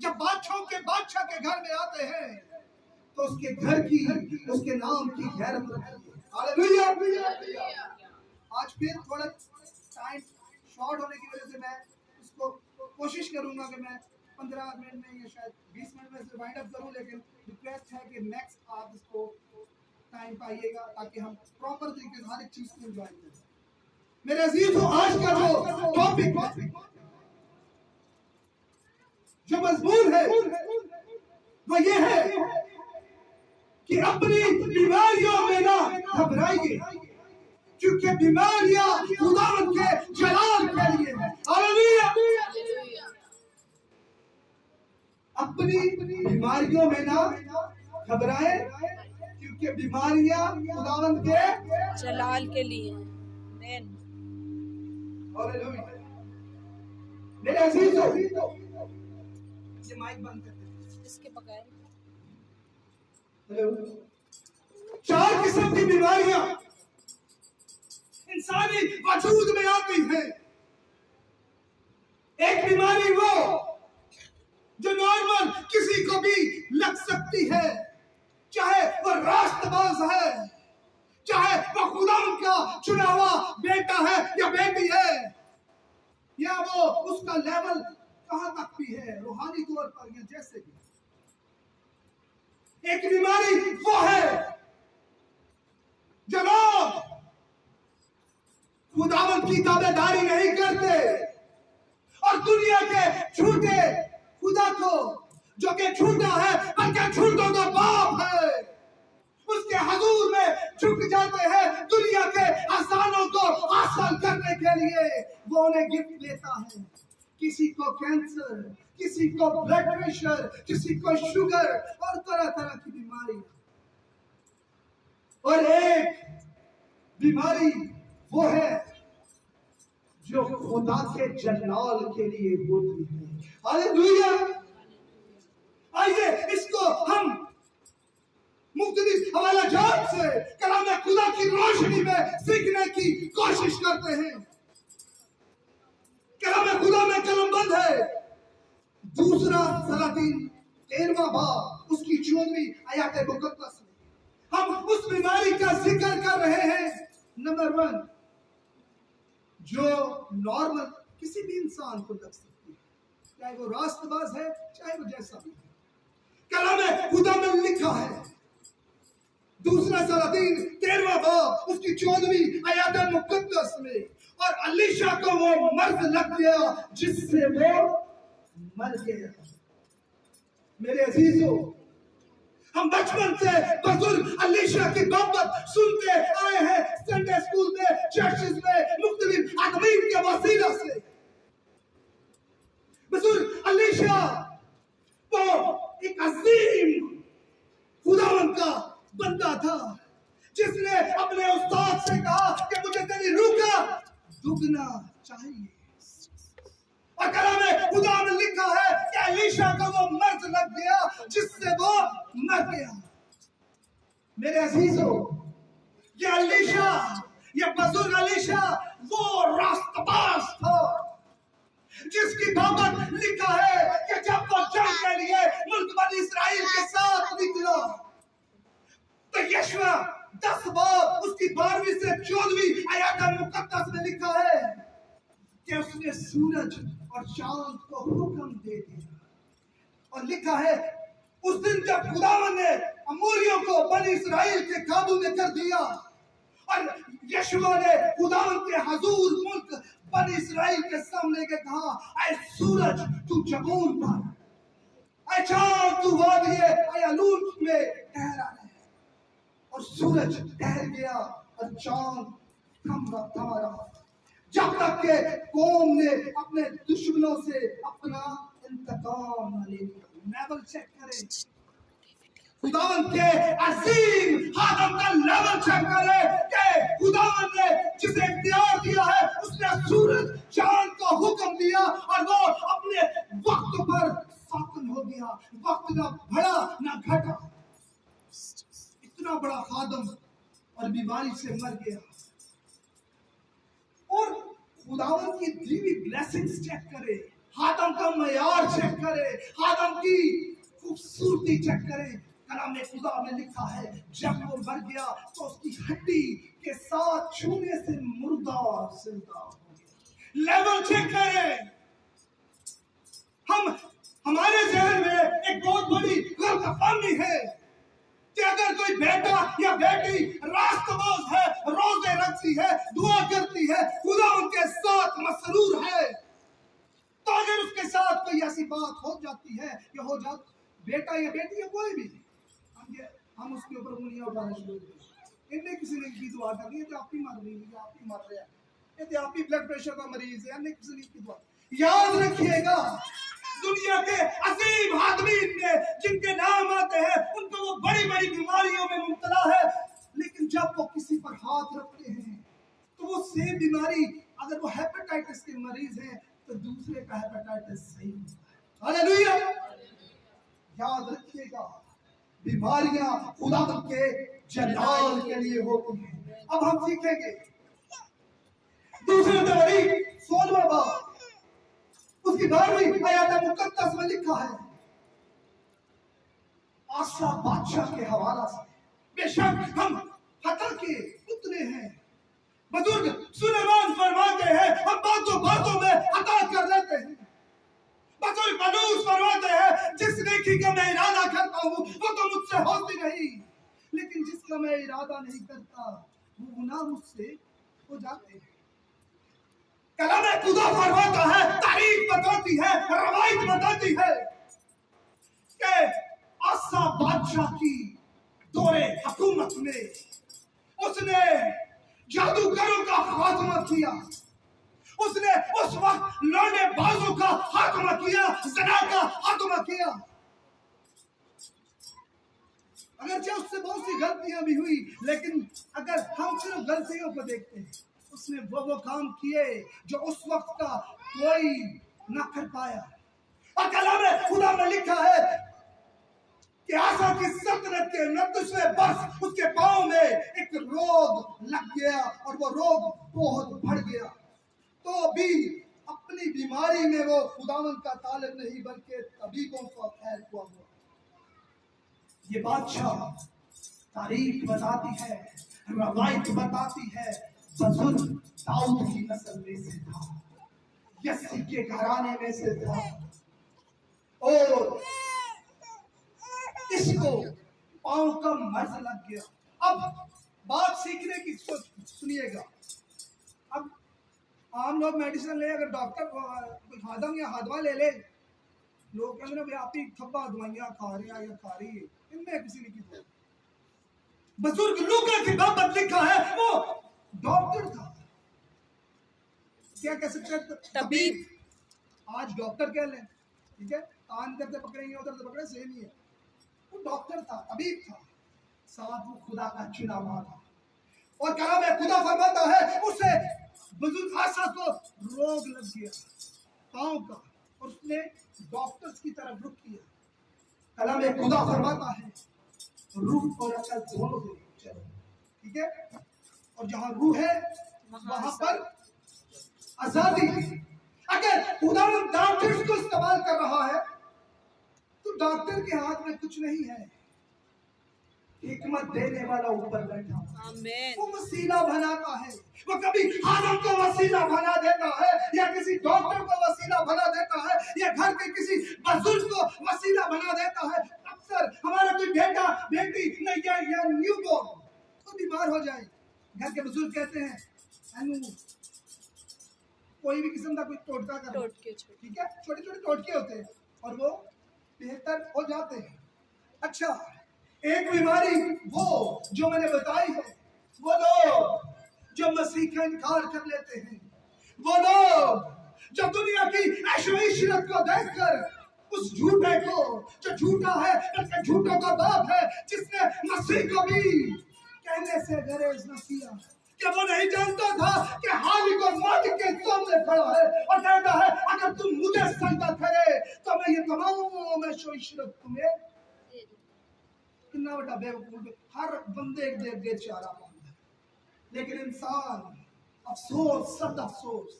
जब बादशाहों के बादशाह के घर में आते हैं तो उसके घर की, उसके नाम की गैरत रखती है। हालेलुया। आज फिर थोड़ा टाइम शॉर्ट होने की वजह से मैं इसको कोशिश करूंगा कि मैं 15 मिनट में या शायद 20 मिनट में से वाइंड अप करूं, लेकिन रिक्वेस्ट है कि नेक्स्ट आप इसको टाइम पाइएगा ताकि हम प्रॉपर तरीके से हर एक चीज को एंजॉय करें। मेरे अजीजों, आज का जो टॉपिक जो मजमून है वो ये है कि अपनी बीमारियों में ना घबराइए, क्योंकि बीमारियां खुदावंद के जलाल के लिए है। हालेलुया। अपनी बीमारियों में ना घबराए, क्योंकि बीमारियां खुदावंद के जलाल के लिए है। हालेलुया। मेरे अजीजों, ये माइक बंद कर दे इसके बगैर। हेलो। 4 किस्म की बीमारियां इंसानी वजूद में आती है। एक बीमारी वो जो नॉर्मल किसी को भी लग सकती है, चाहे वो रास्तबाज है, चाहे वो खुदा का चुना हुआ बेटा है या बेटी है, या वो उसका लेवल कहां तक भी है रूहानी तौर पर या जैसे भी। एक बीमारी वो है जो लोग खुदावंद की ताबेदारी नहीं करते और दुनिया के झूठे खुदा को, जो कि झूठा है बल्कि झूठों का बाप है, उसके हजूर में झुक जाते हैं दुनिया के आसानों को हासिल करने के लिए। वो उन्हें गिफ्ट देता है, किसी को कैंसर, किसी को ब्लड प्रेशर, किसी को शुगर और तरह तरह की बीमारी। और एक बीमारी वो है जो खुदा के जलाल के लिए होती है। हालेलुया। आइए इसको हम मुख्तलिफ हवाला जात से कलाम खुदा की रोशनी में सीखने की कोशिश करते हैं। कलाम खुदा में कलमबंद है 2 सलातीन 13वां बाब उसकी 14वीं आयत मुकद्दस में हम उस बीमारी का जिक्र कर रहे हैं। नंबर 1 जो नॉर्मल किसी भी इंसान को लग सकती है, चाहे वो रास्तबाज है, चाहे वो जैसा भी है। कलाम खुदा में लिखा है 2 सलातीन 13वां बाब उसकी 14वीं आयत मुकद्दस में, और अलीशा को वो मर्द लग गया जिससे वो मर गया। मेरे अजीजों, हम बचपन से बुजुर्ग अलीशा की बाबत सुनते आए हैं, संडे स्कूल में, चर्चेस में, मुख्तलिफ आदमी के वसीला से। बुजुर्ग अलीशा वो एक अजीम खुदावंद का बंदा था, जिसने अपने उस्ताद से कहा कि मुझे तेरी रूह का दुगना चाहिए। और कलाम खुदा में लिखा है कि अलीशा को वो मर्द लग गया जिससे वो मर गया। मेरे अजीजों, ये अलीशा, ये बुजुर्ग अलीशा वो रास्तबाज था, जिसकी बाबत लिखा है कि जब वो जंग के लिए मुल्क बनी इस्राइल के साथ निकला तो यशवा 10 बाब उसकी 12वीं से 14वीं आयत मुकद्दस में लिखा है कि उसने सूरज और चांद को हुक्म दे दिया। और लिखा है उस दिन जब खुदावन ने अमोरियों को बनी इस्राइल के काबू में कर दिया और यशवा ने खुदावन के हजूर मुल्क बनी इस्राइल के सामने के कहा, ऐ सूरज तू जबून पर, ऐ चांद तू वादी अयलून में ठहरा रहे। और सूरज ठहर गया और चांद थमा रहा जब तक के कौम ने अपने दुश्मनों से अपना इंतकाम न ले लिया। लेवल चेक करें, खुदावंद के अजीम हादम का लेवल चेक करें कि खुदावंद ने जिसे इख्तियार दिया है उसने सूरज चांद को हुक्म दिया और वो अपने वक्त पर साकिन हो गया। वक्त ना बढ़ा ना घटा, इतना बड़ा खादम और बीमारी से मर गया। और खुदावंद की दी हुई ब्लेसिंग्स चेक करें, हादम का मयार चेक करें, आदम की खूबसूरती चेक करें। कलाम खुदा में लिखा है जब वो मर गया तो उसकी हड्डी के साथ छूने से मुर्दा जिंदा हो गया। लेवल चेक करें। हमारे जहन में एक बहुत बड़ी गलतफहमी है कि अगर कोई बेटा या बेटी रास्तबाज है, रोजे रखती है, दुआ करती है, खुदा उनके साथ मसरूर है, तो अगर उसके साथ कोई ऐसी बात हो जाती है या हो जाती, बेटा या बेटी या कोई भी, हम उसके ऊपर उंगलियां उठाना शुरू कर दें। इनने किसी ने की दुआ करनी है तो आप ही मर रही है, आप ही मर रहे हैं, ये तो आप ही ब्लड प्रेशर का मरीज है, इनने किसी ने की दुआ। याद रखिएगा, दुनिया के अजीम आदमी ने जिनके नाम आते हैं उनको वो बड़ी बड़ी बीमारियों में मुब्तला है, लेकिन जब वो किसी पर हाथ रखते हैं तो वो सेम बीमारी, अगर वो हेपेटाइटिस के मरीज हैं तो दूसरे का हेपेटाइटिस सही होता है। हालेलुया। याद रखिएगा, बीमारियां खुदा के जलाल के लिए होती हैं। अब हम सीखेंगे दूसरे तवारीख 16वां बाब उसकी 12वीं आयत मुकद्दस में लिखा है, आसा बादशाह के हवाला से, बेशक हम हता के पुतले हैं। बुजुर्ग सुलेमान फरमाते हैं हम बातों बातों में हता कर लेते हैं। बुजुर्ग मनूस फरमाते हैं जिस नेकी का मैं इरादा करता हूँ वो तो मुझसे होती नहीं, लेकिन जिसका मैं इरादा नहीं करता वो गुनाह मुझसे हो जाते हैं। कलाम खुदा फरमाता है, तारीख बताती है, रवायत बताती है कि आसा बादशाह की दौरे हुकूमत में उसने जादूगरों का खात्मा किया, उसने उस वक्त लौंडे बाजों का खात्मा किया, ज़ना का खात्मा किया। अगरचे उससे बहुत सी गलतियां भी हुई, लेकिन अगर हम सिर्फ गलतियों को देखते हैं, उसने वो काम किए जो उस वक्त का कोई न कर पाया। और कलाम खुदा में लिखा है कि आसा की सल्तनत के 29वें वर्ष उसके पांव में एक रोग लग गया और वो रोग बहुत बढ़ गया, तो भी अपनी बीमारी में वो खुदावन का तालब नहीं बल्कि तबीबों का खैर हुआ। ये बादशाह तारीख बताती है, रवायत बताती है, बुजुर्ग दाऊद की नस्ल में से था, यस्सी के घराने में से था, और इसको पांव का मर्ज लग गया। अब बात सीखने की सुनिएगा। अब आम लोग मेडिसिन ले, अगर डॉक्टर हादम या हादवा ले ले, लोग कहते हैं भाई आप ही खब्बा दवाइयां खा रहे हैं या खा रही है, इनमें किसी ने की। बुजुर्ग लूका की बाबत लिखा है वो डॉक्टर था, क्या कह सकते हैं, तबीब। आज डॉक्टर कह लें, ठीक है, कान इधर से पकड़ेंगे उधर से पकड़े, सेम ही है। वो डॉक्टर था, तबीब था, साथ वो खुदा का चुना हुआ था। और कलाम खुदा फरमाता है उसे बुजुर्ग आसा को रोग लग गया पांव का, और उसने डॉक्टर्स की तरफ रुख किया। कलाम खुदा फरमाता है रूह और अकल दोनों से चलो, ठीक है, और जहां रूह है वहां पर आजादी। अगर खुदा डॉक्टर्स को इस्तेमाल कर रहा है तो डॉक्टर के हाथ में कुछ नहीं है, हिकमत देने वाला ऊपर बैठा, वो वसीला बनाता है। वो कभी आदम को वसीला बना देता है, या किसी डॉक्टर को वसीला बना देता है, या घर के किसी बुजुर्ग को वसीला बना देता है। अक्सर हमारा कोई बेटा बेटी नहीं या न्यूबॉर्न तो बीमार हो जाए, घर के बुजुर्ग कहते हैं कोई भी किस्म का कोई टोटका कर, ठीक है, छोटे छोटे टोटके होते हैं और वो बेहतर हो जाते हैं। अच्छा, एक बीमारी वो जो मैंने बताई है, वो लोग जो मसीह का इनकार कर लेते हैं, वो लोग जो दुनिया की ऐशो-इशरत को देखकर उस झूठे को, जो झूठा है बल्कि झूठों का बाप है, जिसने मसीह को भी कहने से गरेज न किया, क्या वो नहीं जानता था कि हालिक और मालिक के सामने खड़ा है और कहता है अगर तुम मुझे सजदा करे तो मैं ये तमाम ऐशो-इशरत तुम्हें। कितना बड़ा बेवकूफ है, हर बंदे एक देर देर चारा पाता है, लेकिन इंसान अफसोस, सद अफसोस,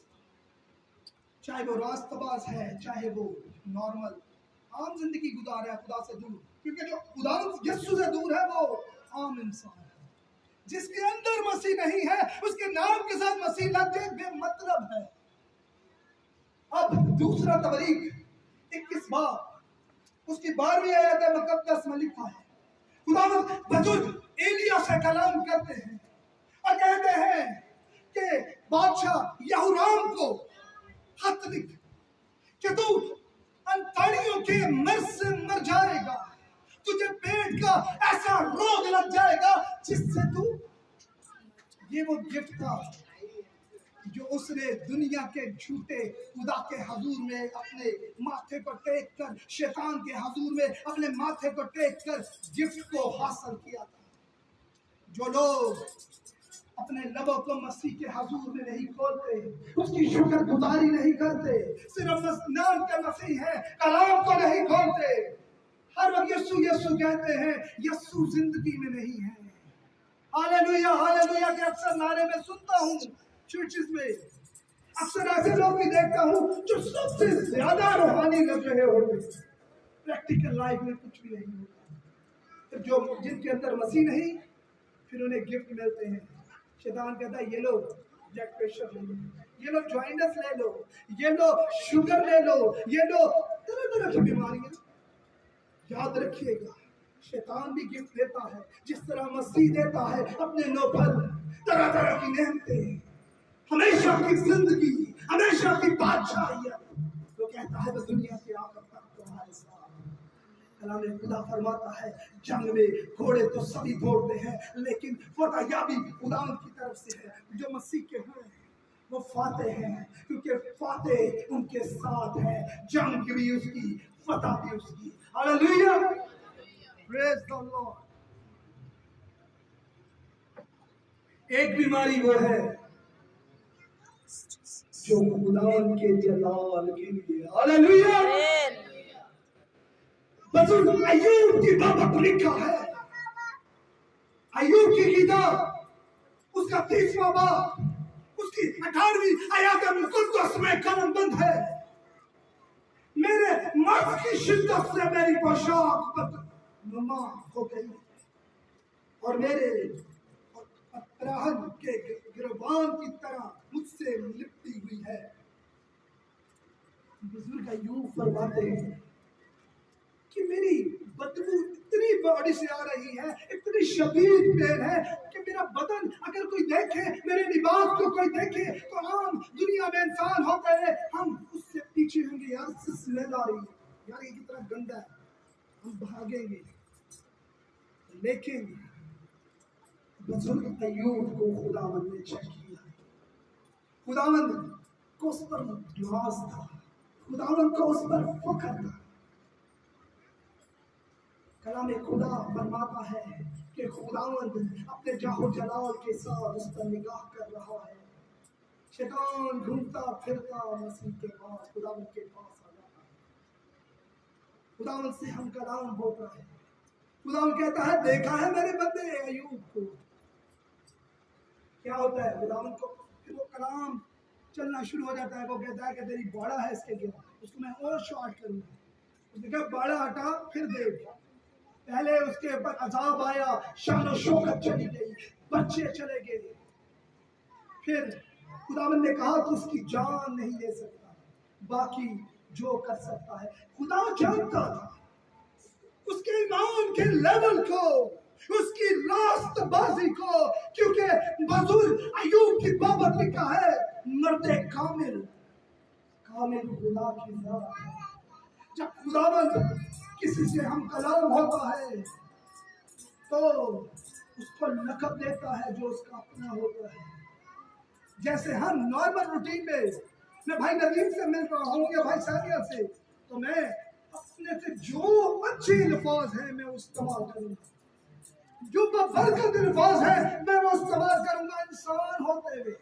चाहे वो रास्तबाज है चाहे वो नॉर्मल आम जिंदगी गुजार रहा है खुदा से दूर, क्योंकि जो खुदा यीशु से दूर है वो आम इंसान है। जिसके अंदर मसीह नहीं है उसके नाम के साथ मसीह लग के बेमतलब है। अब दूसरा तबरीक 21 बाब उसकी 12वीं आयत मुकद्दस में लिखा है, खुदावंद बुजुर्ग एलिया से कलाम करते हैं और कहते हैं कि बादशाह यहोराम को खत लिख कि तू अंताड़ियों के मर्ज से मर जाएगा, तुझे पेट का ऐसा रोग लग जाएगा जिससे तू, ये वो गिफ्ट था जो उसने दुनिया के झूठे खुदा के हजूर में अपने माथे को टेक कर, शैतान के हजूर में अपने माथे को टेक कर गिफ्ट को हासिल किया था। जो लोग अपने लबों को मसीह के हजूर में नहीं खोलते, उसकी शुक्रगुजारी नहीं करते, सिर्फ नाम के मसीह है, कलाम को नहीं खोलते, हर वक्त यीशु यीशु कहते हैं, यीशु जिंदगी में नहीं है। हालेलुया हालेलुया के अक्सर नारे में सुनता हूँ चर्चेस में, अक्सर ऐसे लोग भी देखता हूँ जो सबसे ज्यादा रूहानी लग रहे होते, प्रैक्टिकल लाइफ में कुछ भी नहीं होता। जो जिनके अंदर मसीह नहीं, फिर उन्हें गिफ्ट मिलते हैं। शैतान कहता है ये लो ब्लड प्रेशर ले लो, ये लो जॉइंटस ले लो, ये लो शुगर ले लो, ये लो तरह तरह की बीमारियां। याद रखिएगा शैतान भी गिफ्ट देता है जिस तरह मसीह देता है अपने नौफल, तरह तरह की नेमतें, हमेशा की जिंदगी, हमेशा की बादशाहियत। वो कहता है वो दुनिया के आखिर तक तुम्हारे साथ। कलाम खुदा फरमाता है जंग में घोड़े तो सभी दौड़ते हैं लेकिन फतह खुदा की तरफ से है। जो मसीह के हैं वो फाते हैं, क्योंकि फाते उनके साथ है, जंग भी उसकी, फतह भी उसकी। Hallelujah, praise the Lord. एक बीमारी वो है जो खुदावन के जलाल के लिए, हालेलुया। बुजुर्ग अय्यूब की बाबत लिखा है, अय्यूब की किताब उसका 30वां बाब उसकी 18वीं आयत मुकद्दस में कलमबंद है, मेरे मर्द की शिद्दत से मेरी पोशाक बदनुमा हो गई और मेरे पतराहन के गिरबान की तरह मुझसे लिपटी हुई है। बुजुर्ग अय्यूब फरमाते हैं कि मेरी बदबू इतनी बॉडी से आ रही है, इतनी शदीद पेन है कि मेरा बदन अगर कोई देखे, मेरे लिबास को कोई देखे तो आम दुनिया में इंसान होते हैं हम उससे पीछे होंगे, यार से स्मेल आ रही है, यार ये कितना गंदा है, हम भागेंगे। लेकिन बुजुर्ग अय्यूब को खुदावंद ने चेक किया, खुदावंद को उस पर नाज था, खुदावंद को उस पर फख्र था। कलाम खुदा फरमाता है कि खुदावंद अपने जाहो जलाल के साथ उस पर निगाह कर रहा है। शैतान घूमता फिरता मसीह के पास, खुदावंद के पास आ जाता है, खुदावंद से हम कलाम होता है। खुदावंद कहता है देखा है मेरे बंदे अय्यूब को, क्या होता है खुदावंद को, फिर वो कलाम चलना शुरू हो जाता है। वो कहता है कि तेरी बाड़ा है इसके गिरा, उसको मैं और शॉर्ट करूंगा। उसने कहा बाड़ा हटा फिर देख, पहले उसके ऊपर अजाब आया, शान शौकत चली गई, बच्चे चले गए, फिर खुदावंद ने कहा तो उसकी जान नहीं ले सकता, बाकी जो कर सकता है। खुदा जानता था उसके ईमान के लेवल को, उसकी रास्तबाजी को, क्योंकि बुजुर्ग अय्यूब की बाबत लिखा है मर्दे कामिल, कामिल खुदा की जात है। जब खुदावंद किसी से हम कलाम होता है तो उसको लक़ब देता है जो उसका अपना होता है। जैसे हम नॉर्मल रूटीन में मैं भाई नदीम से मिल रहा हूँ या भाई सानिया से, तो मैं अपने से जो अच्छे अल्फाज हैं मैं इस्तेमाल करूँगा, जो बरकत अल्फाज है मैं वो इस्तेमाल करूँगा। इंसान होते हुए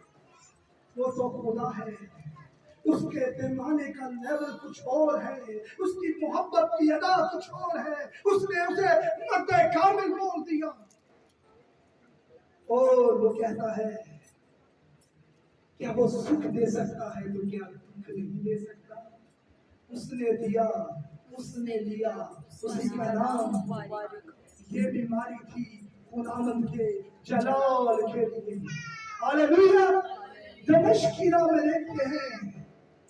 वो तो खुदा है, उसके पैमाने का लेवल कुछ और है, उसकी मोहब्बत की अदा कुछ और है, उसने उसे मर्दे कामिल बोल दिया। और वो कहता है क्या वो सुख दे सकता है तो क्या दुख नहीं दे सकता। उसने दिया उसने लिया उसी का नाम। ये बीमारी थी खुदावंद के जलाल के लिए। हालेलुया। दमिश्क की राह में देखते हैं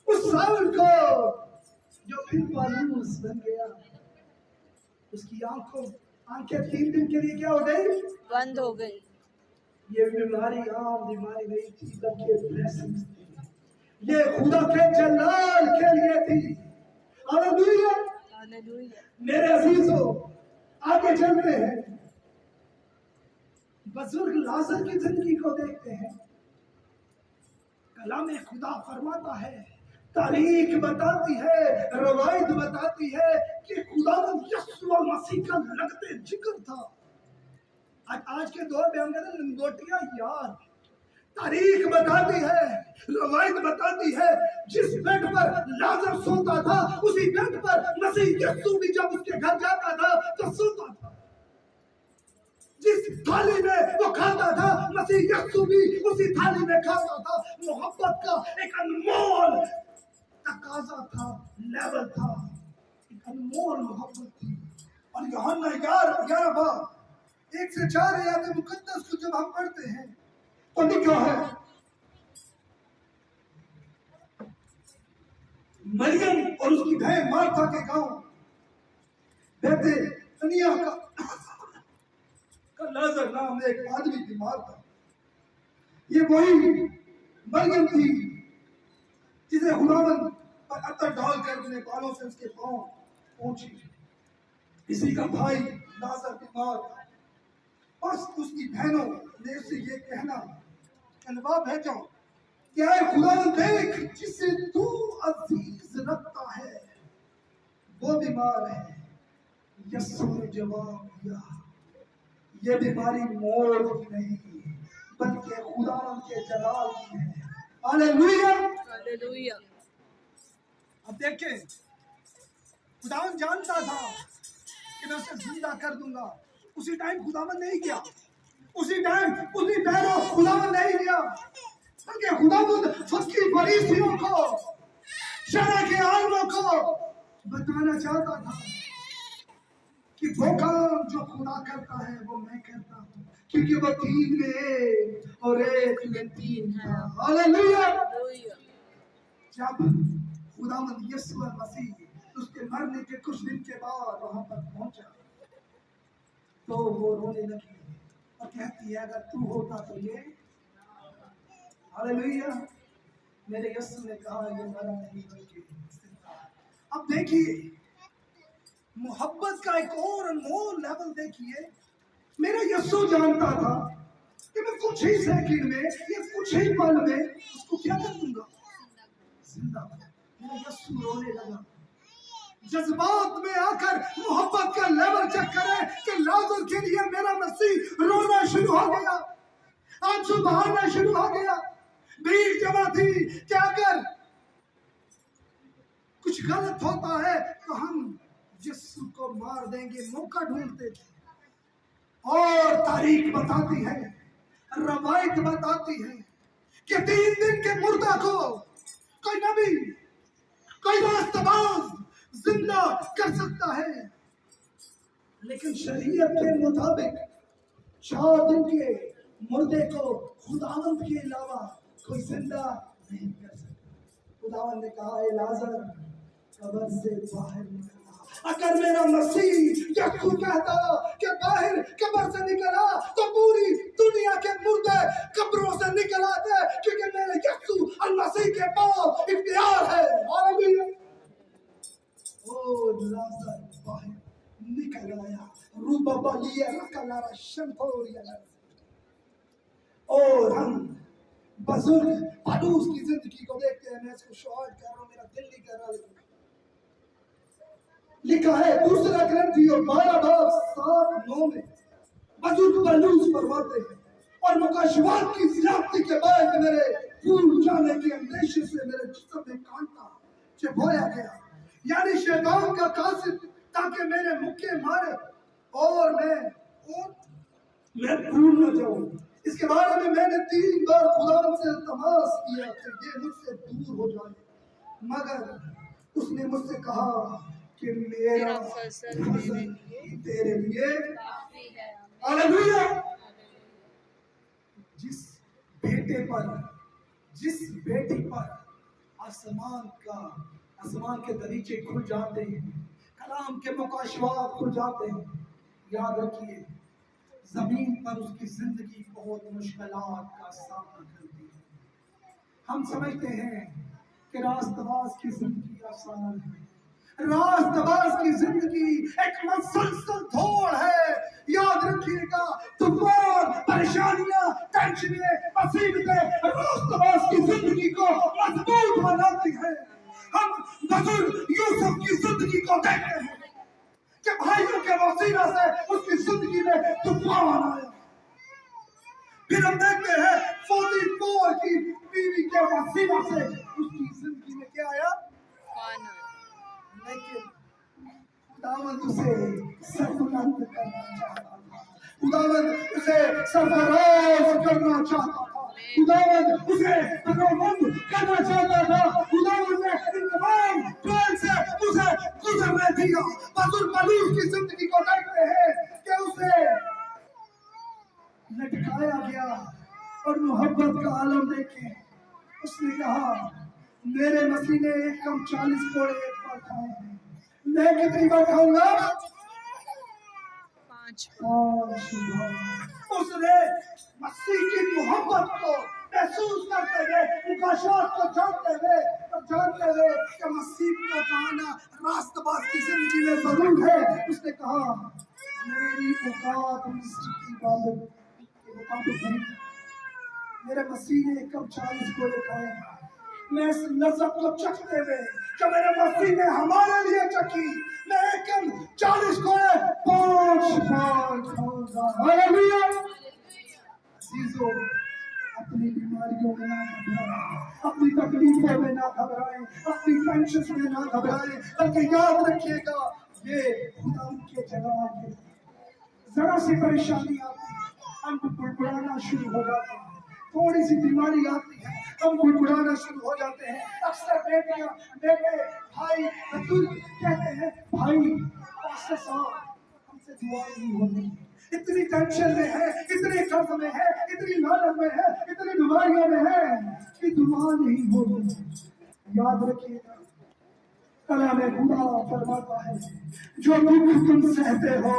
उस साउल को जो फिर पालूस बन गया। उसकी आंखें 3 दिन के लिए क्या हो गई? बंद हो गई। ये बीमारी आम बीमारी नहीं थी, बल्कि ब्लेसिंग्स थी। ये खुदा के जलाल के लिए थी। हालेलुया। हालेलुया। मेरे अजीजों, आगे चलते हैं, बुजुर्ग लाजर की जिंदगी को देखते हैं। कलाम खुदा फरमाता है, तारीख बताती है, रवायत बताती है कि खुदावंद यीशु मसीह का लगते जिक्र था। आज के दौर में हम कहते हैं लंगोटिया यार। तारीख बताती है, रवायत बताती है, जिस बेड पर लाजर सोता था उसी बेड पर मसीह यीशु भी जब उसके घर जाता था तो सोता था। जिस थाली में वो खाता था मसीह यीशु भी उसी थाली में खाता था। मोहब्बत का एक अनमोल तकाजा था, लेवल था, एक अनमोल मोहब्बत थी। और यूहन्ना 11:1-4 आयत मुकद्दस को जब हम पढ़ते हैं तो लिखा है, मरियम और उसकी बहन मार्था के गांव बेथनिया का लाजर नाम एक आदमी बीमार था। ये वही मरियम थी जिसे खुदावंद पर अत्तर डालकर अपने बालों से उसके पांव पहुंची। इसी का भाई लाजर बीमार था। बस उसकी बहनों ने उसे ये कहना भेजा कि आए खुदावंद देख, जिसे तू अजीज रखता है वो बीमार है। यीशु ने जवाब दिया, ये बीमारी मौत की नहीं बल्कि खुदावंद के जलाल की है। हालेलुया। हालेलुया। अब देखें, खुदावंद जानता था कि मैं उसे जिंदा कर दूंगा। उसी टाइम खुदावंद नहीं किया, उसी टाइम उसी पैरों खुदावंद नहीं किया, बल्कि खुदावंद फकीर फरीसियों को, शरा के आलमों को बताना चाहता था कि वो काम जो खुदा करता है वो मैं करता हूँ, क्योंकि वो 3 में 1 और 1 में 3 था। हालेलुया। जब खुदावंद यीशु मसीह उसके मरने के कुछ दिन के बाद वहां पर पहुंचा तो वो रोने लगी और कहती है, अगर तू होता तो ये। हालेलुया। मेरे यीशु ने कहा, ये मरा नहीं बल्कि जिंदा। अब देखिए, मोहब्बत का एक और अनमोल लेवल देखिए। मेरा यीशु जानता था कि मैं कुछ ही सेकंड में या कुछ ही पल में उसको क्या कर दूंगा, जिंदा। मेरा यीशु रोने लगा। जज्बात में आकर मोहब्बत का लेवल चेक करें कि लाजर के लिए मेरा मसीह रोना शुरू हो गया, आंसू बहाना शुरू हो गया। भीड़ जमा थी कि अगर कुछ गलत होता है तो हम यीशु को मार देंगे, मौका ढूंढते थे। और तारीख बताती है, रवायत बताती है कि 3 दिन के मुर्दा को कोई नबी, कोई रास्तबाज जिंदा कर सकता है, लेकिन शरीयत के मुताबिक 4 दिन के मुर्दे को खुदावंद के अलावा कोई जिंदा नहीं कर सकता। खुदावंद ने कहा, ए लाजर कब्र से बाहर निकला। अगर मेरा मसीह यीशु कहता कि बाहर कब्र से निकला तो पूरी दुनिया के मुर्दे कब्रों से निकल आते, क्योंकि मेरे यीशु मसीह के पास इख्तियार है। हालेलुया। ओ लाजर बाहर निकल आया, रूबा बलिया रकलारा शंफोरिया। और हम बुजुर्ग पलूस की जिंदगी को देखते हैं। मैं इसको शॉर्ट कर रहा हूं, मेरा दिल नहीं कर रहा, लेकिन लिखा है 2 कुरिन्थियों 12:7-9 में बुजुर्ग पलूस फरमाते हैं, और मुकाशवात की ज्यादती के बाद मेरे भूल जाने के अंदेशे से मेरे जिस्म में कांटा चिपकाया गया, यानी शैतान का कासिद, ताकि मेरे मुक्के मारे और मैं भूल न जाऊं। इसके बारे में मैंने 3 बार खुदावंद से तमाश किया कि ये मुझसे दूर हो जाए, मगर उसने मुझसे कहा कि मेरा तेरा फसल मेरे लिए तेरे लिए काफी है। हालेलुया। जिस बेटे पर, जिस बेटी पर आसमान के दरीचे खुल जाते हैं, कलाम के मुकाशवात खुल जाते हैं, याद रखिए जमीन पर उसकी जिंदगी बहुत मुश्किलात का सामना करती है। हम समझते हैं कि रास्तबाज की जिंदगी आसान है, रास्तबाज की जिंदगी एक मुसलसल दौड़ है। याद रखिएगा, तूफान, परेशानियां, टेंशनें, मुसीबतें रास्तबाज की जिंदगी को मजबूत बनाती है। हम बुजुर्ग यूसुफ की जिंदगी को देखते हैं कि भाइयों के वसीला से उसकी जिंदगी में तूफान आया। फिर हम देखते हैं 44 की बीवी के वसीला से उसकी जिंदगी में क्या आया? लेकिन खुदावंद उसे सरबुलंद करना चाहता था, खुदावंद उसे सरफराज करना चाहता था, खुदावंद उसे प्रबंध करना चाहता था, खुदावंद ने इन तमाम ट्रायल से उसे गुजरने दिया। बजुर्ग पलूस की जिंदगी को देखते हैं कि उसे लटकाया गया और मोहब्बत का आलम देखे उसने कहा, मेरे मसीह ने एक कम 40 कोड़े एक बार खाए हैं, मैं कितनी बार खाऊंगा? 5 उसने मसीह की मोहब्बत को महसूस करते हुए, मुकाशात को जानते हुए और जानते हुए कि मसीह का गाना रास्तबाज की जिंदगी में जरूर है, उसने कहा, मेरी औकात मिस्र की इबादत के मुताबिक नहीं। मेरे मसीह ने एक कम 40 कोड़े खाए हैं, मैं इस लज़्ज़त को चखते हुए जो मेरे मसीह ने हमारे लिए चखी, मैं एक कम 40 कोड़े 5 बार खाऊंगा। हालेलुया। अजीजों, अपनी बीमारियों में ना घबराएं, अपनी तकलीफों में ना घबराएं, अपनी टेंशन में ना घबराएं, बल्कि याद रखिएगा ये खुदा के जलाल के जरा सी परेशानी आती है, हम बुड़बुड़ाना शुरू हो जाते हैं, थोड़ी सी बीमारी आती है हम बुड़बुड़ाना शुरू हो जाते हैं। अक्सर बेटियां, बेटे, भाई, बुजुर्ग कहते हैं, भाई पास्टर साहब हमसे दुआ नहीं होती, इतनी टेंशन में है, इतने कर्ज में है, इतनी लालच में है, इतनी बीमारियों में है कि दुआ नहीं होती। याद रखिएगा, कलाम खुदा फरमाता है, जो दुख तुम सहते हो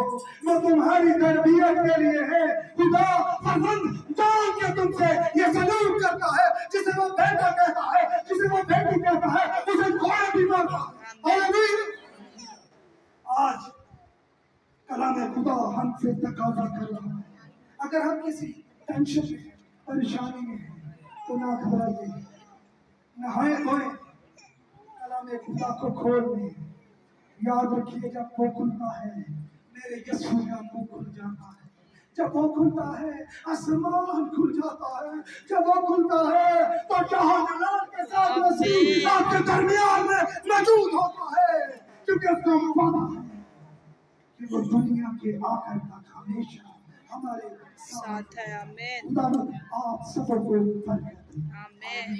वो तुम्हारी तरबियत के लिए है। खुदा फर्जंद जान के तुमसे ये सलूक करता है, जिसे वो बेटा कहता है, जिसे वो बेटी कहता है, उसे घोड़े भी मारता है। आज कलाम खुदा हमसे तकाजा कर रहा है, अगर हम किसी टेंशन में, परेशानी में तो ना घबराइए, नहाए धोए में खुदा को खोल ले। याद रखिए, जब वो खुलता है मेरे यीशु का मुंह खुल जाता है, जब वो खुलता है आसमान खुल जाता है, जब वो खुलता है तो जहां के साथ मसीह आपके दरमियान में मौजूद होता है, क्योंकि उसका वादा है कि वो दुनिया के आखिर तक हमेशा हमारे साथ है। आमीन। खुदा आप सबको बरकत दे। आमीन।